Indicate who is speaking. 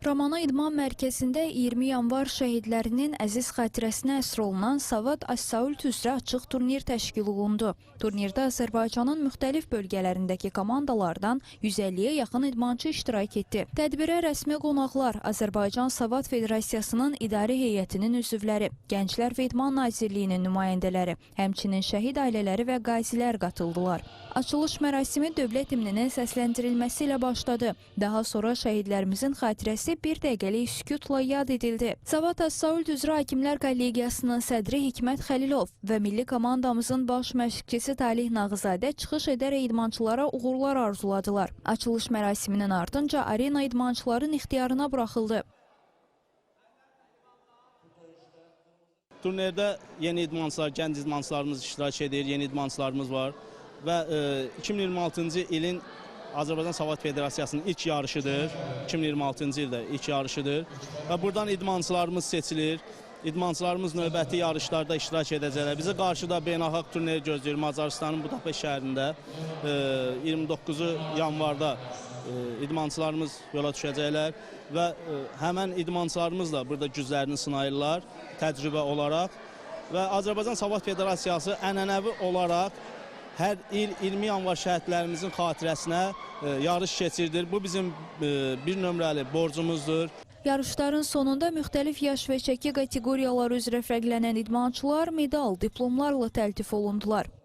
Speaker 1: Ramana İdman Mərkəzində 20 yanvar şəhidlərinin əziz xatirəsinə əsr olunan Savad As-Sault üzrə açıq turnir təşkil olundu. Turnirdə Azərbaycanın müxtəlif bölgələrindəki komandalardan 150-yə yaxın idmançı iştirak etdi. Tədbirə rəsmi qonaqlar, Azərbaycan Savad Federasiyasının idarə heyətinin üzvləri, Gənclər və İdman Nazirliyinin nümayəndələri, həmçinin şəhid ailələri və qazilər qatıldılar. Açılış mərasimi dövlət himninin səsləndirilməsi ilə başladı. Daha sonra şəhidlərimizin xatirəsi bir dəqiqəlik sükutla yad edildi. Savad As-Sault üzrə Hakimlər Kollegiyasının sədri Hikmət Xəlilov və milli komandamızın baş məşqçisi Talih Nağızadə çıxış edərək idmançılara uğurlar arzuladılar. Açılış mərasiminin ardınca arena idmançıların ixtiyarına buraxıldı.
Speaker 2: Turnirdə yeni idmançılar, gənc idmançılarımız iştirak edir, yeni idmançılarımız var və 2026-cı ilin Azərbaycan Savad Federasiyasının ilk yarışıdır. 2026-cı ildə ilk yarışıdır və buradan idmançılarımız seçilir. İdmançılarımız növbəti yarışlarda iştirak edəcəklər. Bizə qarşıda beynəlxalq turnir gözləyir Macarıstanın Budapeşt şəhərində 29 yanvarda idmançılarımız yola düşəcəklər və həmən idmançılarımız da burada güclərini sınayırlar təcrübə olaraq və Azərbaycan Savad Federasiyası ənənəvi olaraq hər il 20 yanvar şəhidlərimizin xatirəsinə yarış keçirdir. Bu bizim bir nömrəli borcumuzdur.
Speaker 1: Yarışların sonunda müxtəlif yaş və çəki kateqoriyaları üzrə fərqlənən idmançılar medal, diplomlarla təltif olundular.